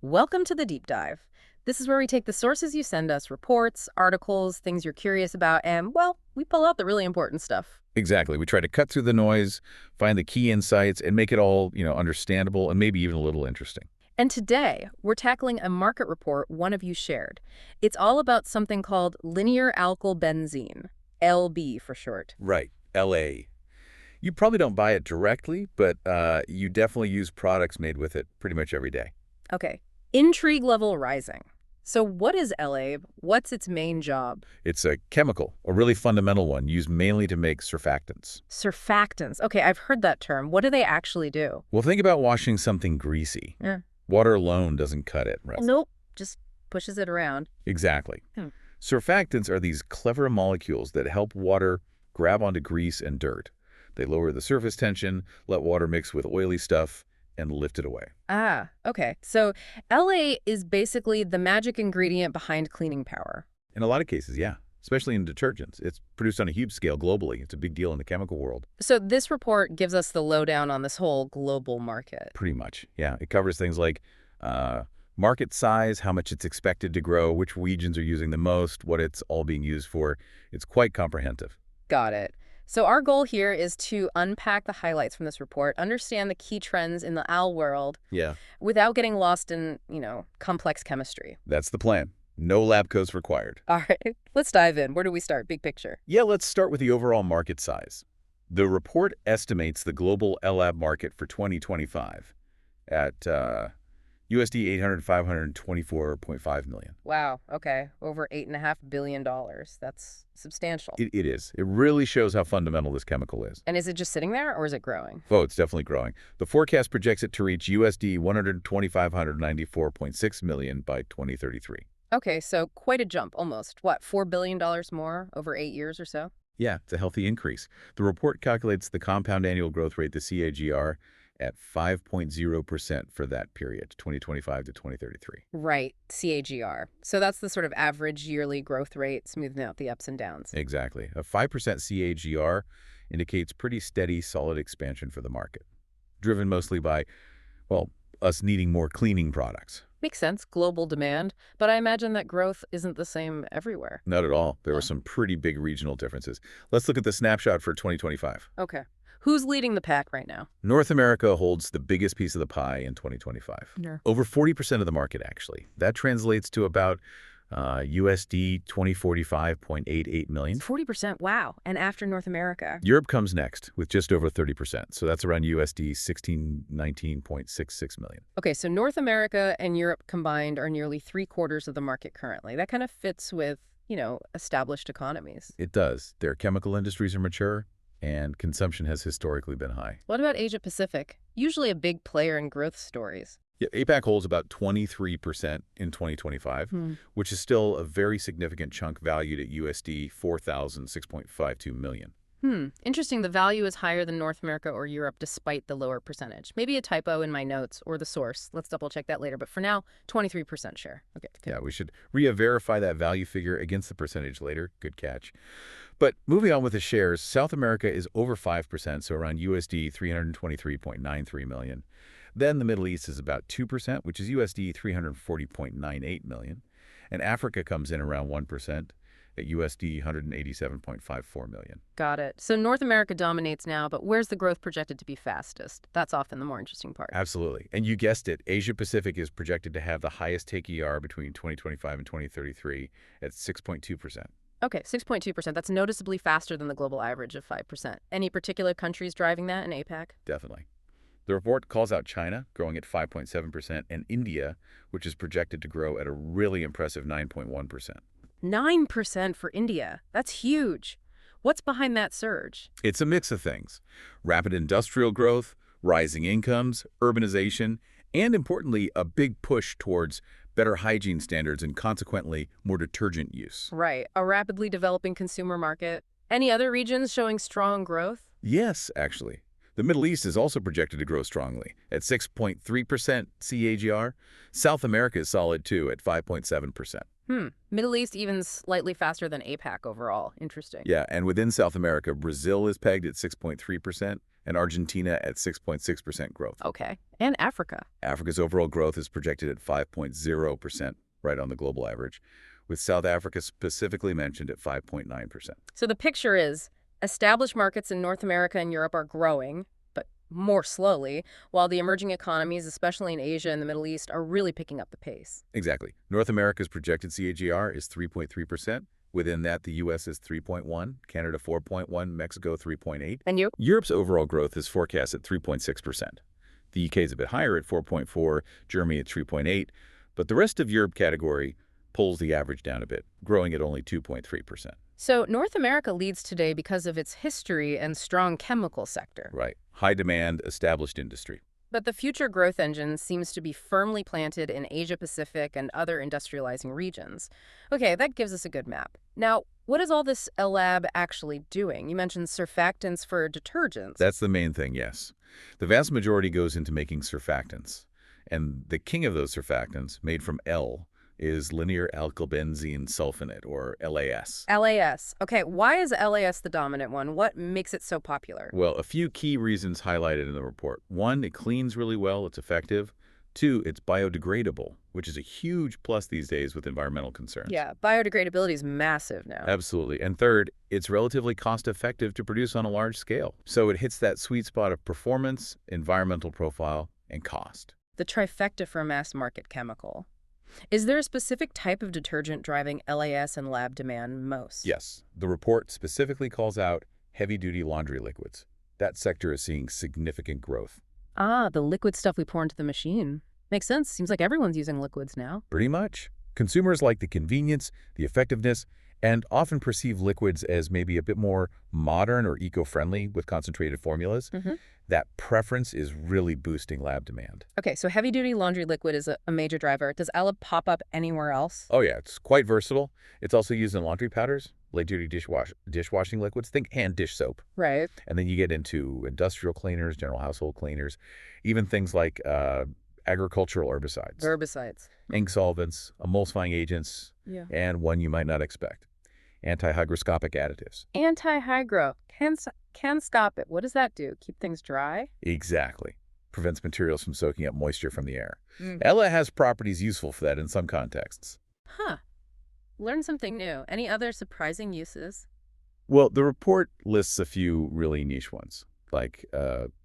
Welcome to the deep dive. This is where we take the sources you send us, reports, articles, things you're curious about, and, well, we pull out the really important stuff. Exactly. We try to cut through the noise, find the key insights, and make it all, understandable and maybe even a little interesting. And today, we're tackling a market report one of you shared. It's all about something called Linear Alkyl Benzene, LB for short. Right. LA. You probably don't buy it directly, but you definitely use products made with it pretty much every day. Okay, intrigue level rising. So what is LAB? What's its main job? It's a chemical, a really fundamental one, used mainly to make surfactants. Surfactants. Okay, I've heard that term. What do they actually do? Well, think about washing something greasy. Yeah. Water alone doesn't cut it, right? Nope, just pushes it around. Exactly. Hmm. Surfactants are these clever molecules that help water grab onto grease and dirt. They lower the surface tension, let water mix with oily stuff, and lift it away. Ah, okay. So LA is basically the magic ingredient behind cleaning power. In a lot of cases, yeah. Especially in detergents. It's produced on a huge scale globally. It's a big deal in the chemical world. So this report gives us the lowdown on this whole global market. Pretty much, yeah. It covers things like market size, how much it's expected to grow, which regions are using the most, what it's all being used for. It's quite comprehensive. Got it. So our goal here is to unpack the highlights from this report, understand the key trends in the AL world Yeah. without getting lost in, complex chemistry. That's the plan. No lab coats required. All right, let's dive in. Where do we start? Big picture. Yeah, let's start with the overall market size. The report estimates the global LAB market for 2025 at USD 524.5 million. Wow, okay. Over $8.5 billion. That's substantial. It is. It really shows how fundamental this chemical is. And is it just sitting there or is it growing? Oh, it's definitely growing. The forecast projects it to reach USD 125.94 million by 2033. Okay, so quite a jump, almost. What, $4 billion more over 8 years or so? Yeah, it's a healthy increase. The report calculates the compound annual growth rate, the CAGR, at 5.0% for that period, 2025 to 2033. Right, CAGR. So that's the sort of average yearly growth rate, smoothing out the ups and downs. Exactly. A 5% CAGR indicates pretty steady, solid expansion for the market, driven mostly by, well, us needing more cleaning products. Makes sense, global demand, but I imagine that growth isn't the same everywhere. Not at all. There were some pretty big regional differences. Let's look at the snapshot for 2025. Okay. Who's leading the pack right now? North America holds the biggest piece of the pie in 2025. Yeah. Over 40% of the market, actually. That translates to about USD 2045.88 million. 40%, wow. And after North America? Europe comes next with just over 30%. So that's around USD 1619.66 million. Okay, so North America and Europe combined are nearly 3/4 of the market currently. That kind of fits with, established economies. It does. Their chemical industries are mature, and consumption has historically been high. What about Asia Pacific? Usually a big player in growth stories. Yeah, APAC holds about 23% in 2025, which is still a very significant chunk valued at USD 4,006.52 million. Interesting. The value is higher than North America or Europe despite the lower percentage. Maybe a typo in my notes or the source. Let's double check that later. But for now, 23% share. Okay. Yeah, we should verify that value figure against the percentage later. Good catch. But moving on with the shares, South America is over 5%, so around USD 323.93 million. Then the Middle East is about 2%, which is USD 340.98 million. And Africa comes in around 1% at USD 187.54 million. Got it. So North America dominates now, but where's the growth projected to be fastest? That's often the more interesting part. Absolutely. And you guessed it, Asia Pacific is projected to have the highest CAGR between 2025 and 2033 at 6.2%. Okay, 6.2%. That's noticeably faster than the global average of 5%. Any particular countries driving that in APAC? Definitely. The report calls out China, growing at 5.7%, and India, which is projected to grow at a really impressive 9.1%. 9% for India. That's huge. What's behind that surge? It's a mix of things. Rapid industrial growth, rising incomes, urbanization, and importantly, a big push towards better hygiene standards and consequently more detergent use. Right. A rapidly developing consumer market. Any other regions showing strong growth? Yes, actually. The Middle East is also projected to grow strongly at 6.3% CAGR. South America is solid too at 5.7%. Middle East even slightly faster than APAC overall. Interesting. Yeah, and within South America, Brazil is pegged at 6.3%, and Argentina at 6.6% growth. Okay. And Africa. Africa's overall growth is projected at 5.0%, right on the global average, with South Africa specifically mentioned at 5.9%. So the picture is established markets in North America and Europe are growing, but more slowly, while the emerging economies, especially in Asia and the Middle East, are really picking up the pace. Exactly. North America's projected CAGR is 3.3%. Within that, the U.S. is 3.1, Canada 4.1, Mexico 3.8. And you? Europe's overall growth is forecast at 3.6%. The UK is a bit higher at 4.4, Germany at 3.8, but the rest of Europe category pulls the average down a bit, growing at only 2.3%. So North America leads today because of its history and strong chemical sector. Right. High demand, established industry. But the future growth engine seems to be firmly planted in Asia-Pacific and other industrializing regions. Okay, that gives us a good map. Now, what is all this LAB actually doing? You mentioned surfactants for detergents. That's the main thing, yes. The vast majority goes into making surfactants. And the king of those surfactants, made from L, is Linear Alkyl Benzene Sulfonate, or LAS. LAS. Okay, why is LAS the dominant one? What makes it so popular? Well, a few key reasons highlighted in the report. One, it cleans really well, it's effective. Two, it's biodegradable, which is a huge plus these days with environmental concerns. Yeah, biodegradability is massive now. Absolutely. And third, it's relatively cost-effective to produce on a large scale. So it hits that sweet spot of performance, environmental profile, and cost. The trifecta for a mass-market chemical. Is there a specific type of detergent driving LAS and lab demand most? Yes. The report specifically calls out heavy-duty laundry liquids. That sector is seeing significant growth. Ah, the liquid stuff we pour into the machine. Makes sense. Seems like everyone's using liquids now. Pretty much. Consumers like the convenience, the effectiveness, and often perceive liquids as maybe a bit more modern or eco-friendly with concentrated formulas. That preference is really boosting lab demand. Okay, so heavy-duty laundry liquid is a major driver. Does LAB pop up anywhere else? Oh yeah, it's quite versatile. It's also used in laundry powders, light-duty dishwashing liquids, think hand dish soap. Right. And then you get into industrial cleaners, general household cleaners, even things like agricultural herbicides. Herbicides. Ink solvents, emulsifying agents, Yeah. and one you might not expect, antihygroscopic additives. Anti-hygro. Can stop it. What does that do? Keep things dry? Exactly. Prevents materials from soaking up moisture from the air. Ella has properties useful for that in some contexts. Huh. Learn something new. Any other surprising uses? Well, the report lists a few really niche ones, like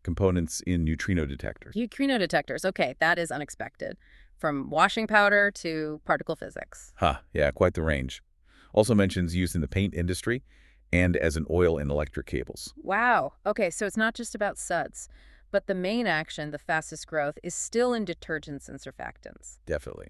components in neutrino detectors. Neutrino detectors. Okay, that is unexpected. From washing powder to particle physics. Yeah, quite the range. Also mentions use in the paint industry and as an oil in electric cables. Wow. Okay, so it's not just about suds, but the main action, the fastest growth, is still in detergents and surfactants. Definitely.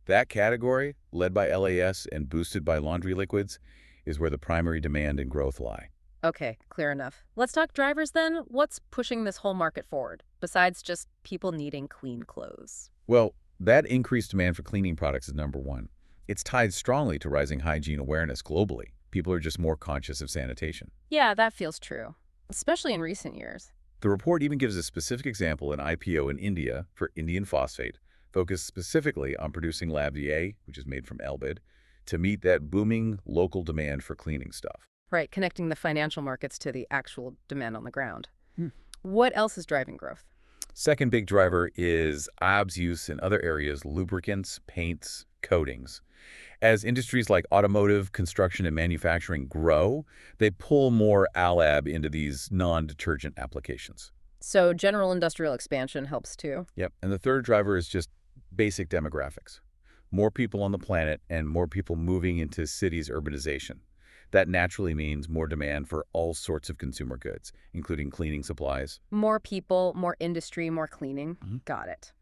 That category, led by LAS and boosted by laundry liquids, is where the primary demand and growth lie. Okay, clear enough. Let's talk drivers then. What's pushing this whole market forward, besides just people needing clean clothes? Well, that increased demand for cleaning products is number one. It's tied strongly to rising hygiene awareness globally. People are just more conscious of sanitation. Yeah, that feels true, especially in recent years. The report even gives a specific example in IPO in India for Indian phosphate, focused specifically on producing LabDA, which is made from Elbid, to meet that booming local demand for cleaning stuff. Right, connecting the financial markets to the actual demand on the ground. What else is driving growth? Second big driver is AB's use in other areas, lubricants, paints, coatings. As industries like automotive, construction, and manufacturing grow, they pull more ALAB into these non-detergent applications. So general industrial expansion helps too. Yep. And the third driver is just basic demographics. More people on the planet and more people moving into cities' urbanization. That naturally means more demand for all sorts of consumer goods, including cleaning supplies. More people, more industry, more cleaning. Got it.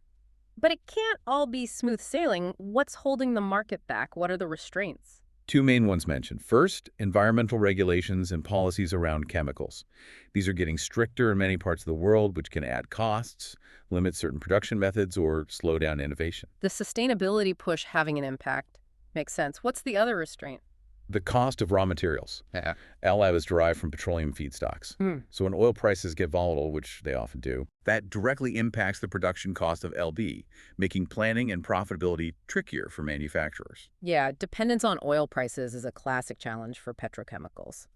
But it can't all be smooth sailing. What's holding the market back? What are the restraints? Two main ones mentioned. First, environmental regulations and policies around chemicals. These are getting stricter in many parts of the world, which can add costs, limit certain production methods, or slow down innovation. The sustainability push having an impact. Makes sense. What's the other restraint? The cost of raw materials. LAB is derived from petroleum feedstocks. So when oil prices get volatile, which they often do, that directly impacts the production cost of LB, making planning and profitability trickier for manufacturers. Yeah, dependence on oil prices is a classic challenge for petrochemicals.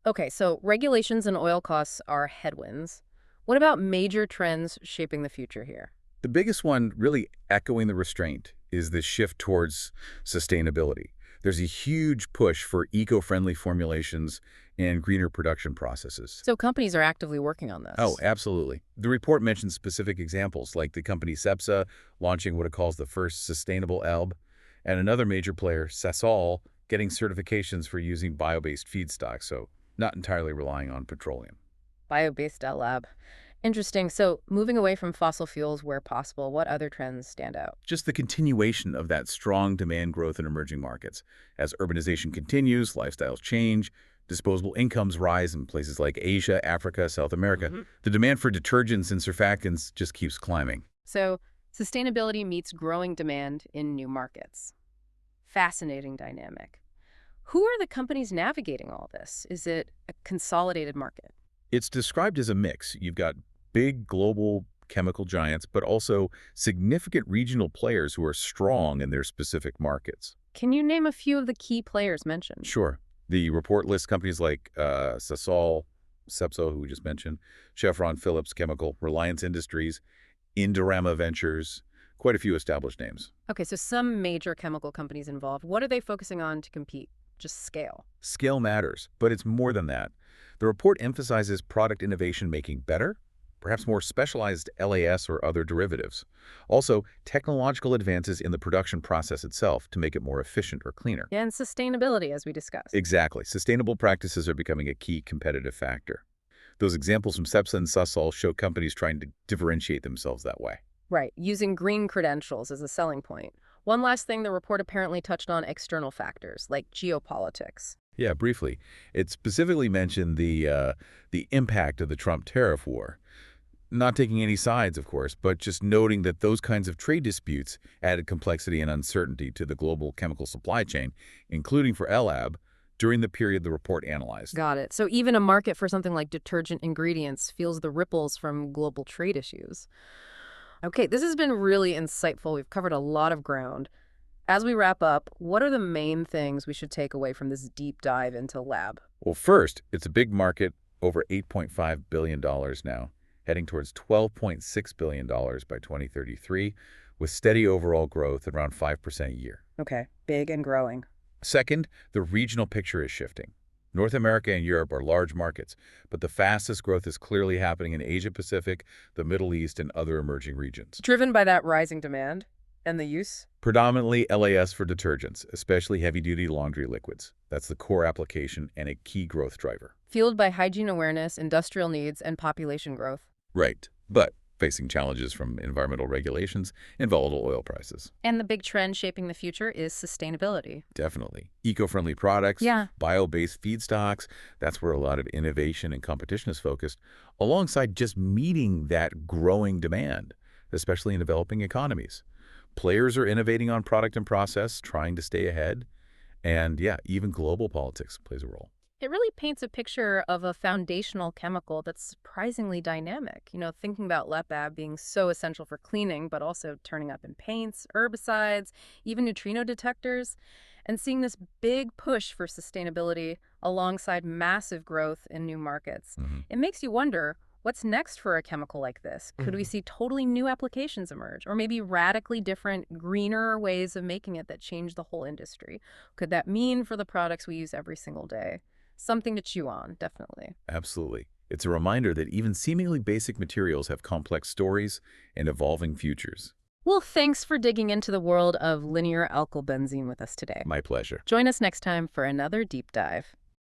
Okay, so regulations and oil costs are headwinds. What about major trends shaping the future here? The biggest one, really echoing the restraint, is the shift towards sustainability. There's a huge push for eco-friendly formulations and greener production processes. So companies are actively working on Oh, this. absolutely. The report mentions specific examples, like the company Cepsa launching what it calls the first sustainable ALB, and another major player, Sasol, getting certifications for using bio-based feedstocks, so not entirely relying on petroleum. Bio-based lab. Interesting. So moving away from fossil fuels where possible, what other trends stand out? Just the continuation of that strong demand growth in emerging markets. As urbanization continues, lifestyles change, disposable incomes rise in places like Asia, Africa, South America. The demand for detergents and surfactants just keeps climbing. So sustainability meets growing demand in new markets. Fascinating dynamic. Who are the companies navigating all this? Is it a consolidated market? It's described as a mix. You've got big global chemical giants, but also significant regional players who are strong in their specific markets. Can you name a few of the key players mentioned? Sure. The report lists companies like Sasol, Cepso, who we just mentioned, Chevron Phillips Chemical, Reliance Industries, Indorama Ventures, quite a few established names. Okay, so some major chemical companies involved. What are they focusing on to compete? Just scale. Scale matters, but it's more than that. The report emphasizes product innovation making better, perhaps more specialized LAS or other derivatives. Also, technological advances in the production process itself to make it more efficient or cleaner. And sustainability, as we discussed. Exactly. Sustainable practices are becoming a key competitive factor. Those examples from Cepsa and Sasol show companies trying to differentiate themselves that way. Right, using green credentials as a selling point. One last thing, the report apparently touched on external factors, like geopolitics. Yeah, briefly. It specifically mentioned the impact of the Trump tariff war. Not taking any sides, of course, but just noting that those kinds of trade disputes added complexity and uncertainty to the global chemical supply chain, including for LAB, during the period the report analyzed. Got it. So even a market for something like detergent ingredients feels the ripples from global trade issues. Okay, this has been really insightful. We've covered a lot of ground. As we wrap up, what are the main things we should take away from this deep dive into lab? Well, first, it's a big market, over $8.5 billion now, heading towards $12.6 billion by 2033, with steady overall growth at around 5% a year. Okay, big and growing. Second, the regional picture is shifting. North America and Europe are large markets, but the fastest growth is clearly happening in Asia-Pacific, the Middle East, and other emerging regions. Driven by that rising demand and the use? Predominantly LAS for detergents, especially heavy-duty laundry liquids. That's the core application and a key growth driver. Fueled by hygiene awareness, industrial needs, and population growth. Right, but facing challenges from environmental regulations and volatile oil prices. And the big trend shaping the future is sustainability. Definitely. Eco-friendly products, Yeah. bio-based feedstocks, that's where a lot of innovation and competition is focused, alongside just meeting that growing demand, especially in developing economies. Players are innovating on product and process, trying to stay ahead, and yeah, even global politics plays a role. It really paints a picture of a foundational chemical that's surprisingly dynamic. Thinking about LEPAB being so essential for cleaning, but also turning up in paints, herbicides, even neutrino detectors, and seeing this big push for sustainability alongside massive growth in new markets. It makes you wonder, what's next for a chemical like this? Could we see totally new applications emerge, or maybe radically different, greener ways of making it that change the whole industry? Could that mean for the products we use every single day? Something to chew on, definitely. Absolutely. It's a reminder that even seemingly basic materials have complex stories and evolving futures. Well, thanks for digging into the world of linear alkyl benzene with us today. My pleasure. Join us next time for another deep dive.